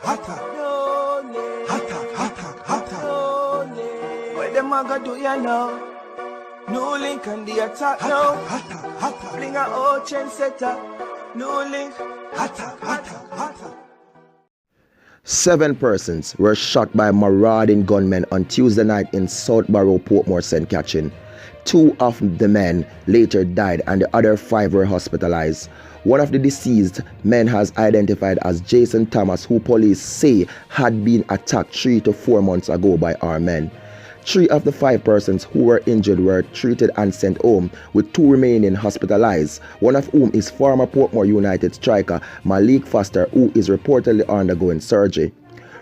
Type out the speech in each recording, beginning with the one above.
What them a go do ya now? NEWLINK and the attack now. Bring a old chain setter. NEWLINK. 7 persons were shot by marauding gunmen on Tuesday night in Southborough, Portmore, St. Catherine. 2 of the men later died and the other 5 were hospitalized. One of the deceased men has identified as Jason Thomas, who police say had been attacked 3 to 4 months ago by our men. 3 of the 5 persons who were injured were treated and sent home, with 2 remaining hospitalized, one of whom is former Portmore United striker Malik Foster, who is reportedly undergoing surgery.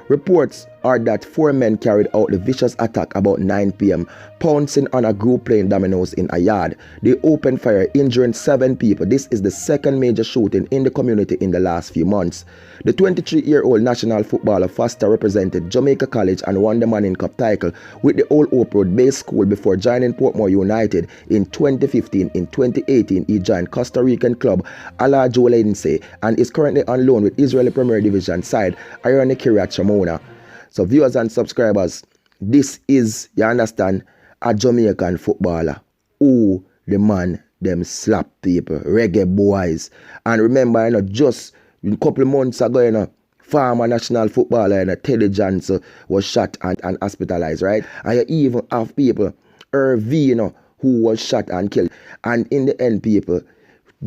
Reports are that 4 men carried out the vicious attack about 9 p.m, pouncing on a group playing dominoes in a yard. They opened fire, injuring 7 people. This is the second major shooting in the community in the last few months. The 23-year-old national footballer Foster represented Jamaica College and won the Manning Cup title with the Old Hope Road Base School before joining Portmore United in 2015. In 2018, he joined Costa Rican club WR0NG and is currently on loan with Israeli Premier Division side FRI3NDS. So viewers and subscribers, this is, you understand, a Jamaican footballer who the man them slap people, reggae boys. And remember, you know, just a couple of months ago, you know, former national footballer, you know, Teddy Johnson was shot and hospitalized, right? And you even have people, R.V., you know, who was shot and killed. And in the end, people,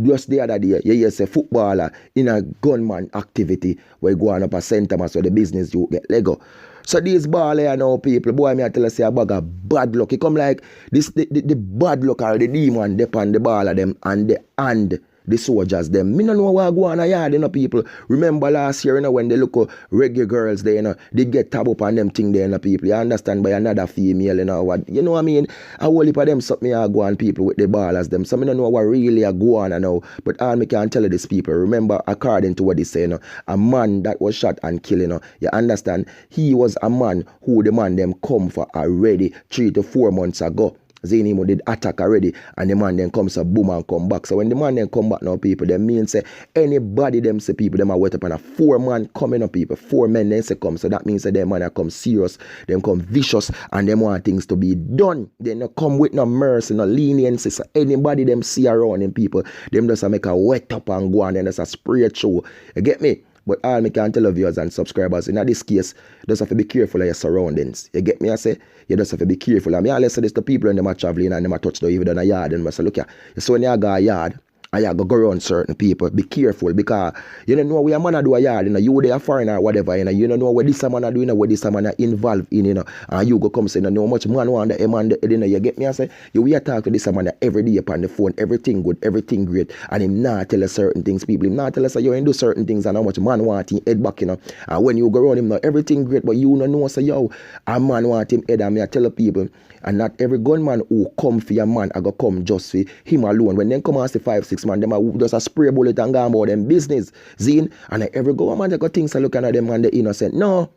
just the other day, you hear say footballer in a gunman activity where you go on up a St. Thomas where the business you get Lego. So these baller now people, boy, me I tell you say a bag of bad luck. It come like this the bad luck or the demon depend the baller them and the soldiers them. Me no know what go on a yard, you know, people. Remember last year, you know, when they look reggae girls there, you know, they get tab up on them thing there, you know, people. You understand, by another female, you know what I mean? A whole heap of them something I go on people with the ballers them. So me no know what really I go on now. But all me can tell you these people, remember, according to what they say, you know, a man that was shot and killed, you know, you understand, he was a man who the man them come for already 3 to 4 months ago. Zenimo did attack already and the man then comes a boom and come back. So when the man then come back now, people, them mean say anybody them say people them are wet up on a 4-man coming up, people. 4 men then say come. So that means that them man come serious, them come vicious, and them want things to be done. They no come with no mercy, no leniency. So anybody them see around them, people, them just make a wet up and go on and just a spray through. You get me? But all me can tell you viewers and subscribers, in this case, you just have to be careful of your surroundings. You get me? I say, you just have to be careful. I mean, I say this to people when they are traveling and they are touch the even in a yard. And I say, look here, so when you go a yard, and you go around certain people, be careful, because you don't know where a man do a yard, you know, you they a foreigner or whatever, you don't know what this man do, you know, what this man involved in, you know, and you go come say, you know how much man want the man, you know, you get me? I say, you will talk to this man every day upon the phone, everything good, everything great, and him not tell us certain things, people, him not tell us you ain't do certain things and how much man want him head back, you know, and when you go around him now, everything great, but you don't know, say, yo, a man want him head, and me I tell people, and not every gunman who come for your man, I go come just for him alone. When they come and say 5-6 man, them are just a spray bullet and go about them business. Zine, and every government they got things to looking at them and the innocent. No.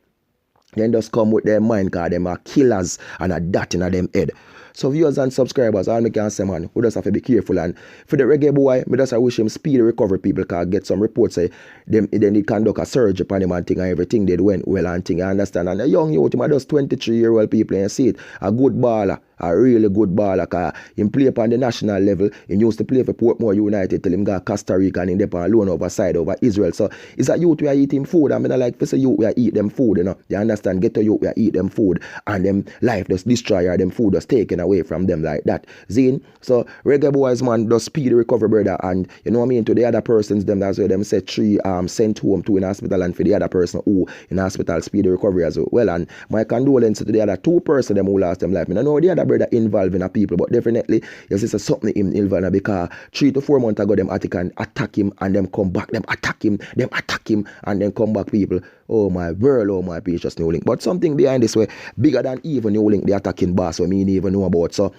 Then just come with their mind, because them are killers and a dot in them head. So viewers and subscribers, all me can say, man, we just have to be careful. And for the reggae boy, me just wish him speedy recovery, people, because get some reports say them then they conduct a surgery upon him and thing, and everything did went well and thing, I understand. And a young youth, him just 23-year-old people, and see it, a good baller, a really good baller, because him play upon the national level. He used to play for Portmore United till him got Costa Rica and him on loan over Israel. So it's a youth we are eating food. I mean, I like to say youth we are eat them food, you know. You understand? Get to youth we are eat them food, and them life just destroy or them food just taken away from them like that. Zine. So reggae boys, man, does speedy recovery, brother. And you know what I mean, to the other persons, them that's where them say 3 sent home to in hospital, and for the other person who in hospital speedy recovery as well. And my condolences to the other 2 persons them who lost them life. I know the other brother involved in a people, but definitely yes, it's something him involved, because 3 to 4 months ago them attack him and them come back, them attack him and then come back, people. Oh my world, oh my precious NEWLINK. But something behind this way bigger than even NEWLINK, the attacking boss, what me even know about. So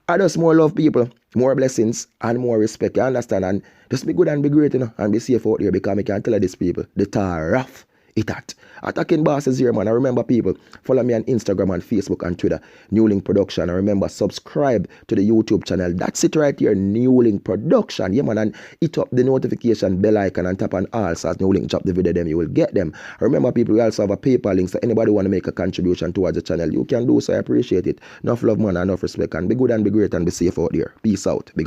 I just more love people, more blessings and more respect, you understand? And just be good and be great, you know, and be safe out there, because I can tell you these people, the tar rough It at. Attacking bosses here, man. I remember people, follow me on Instagram and Facebook and Twitter, NEWLINK Production. I remember subscribe to the YouTube channel. That's it right here, NEWLINK Production. Yeah, man, and hit up the notification bell icon and tap on all. So as NEWLINK drop the video, them you will get them. I remember people, we also have a PayPal link, so anybody want to make a contribution towards the channel, you can do so. I appreciate it. Enough love, man, and enough respect. And be good and be great and be safe out there. Peace out. Big up.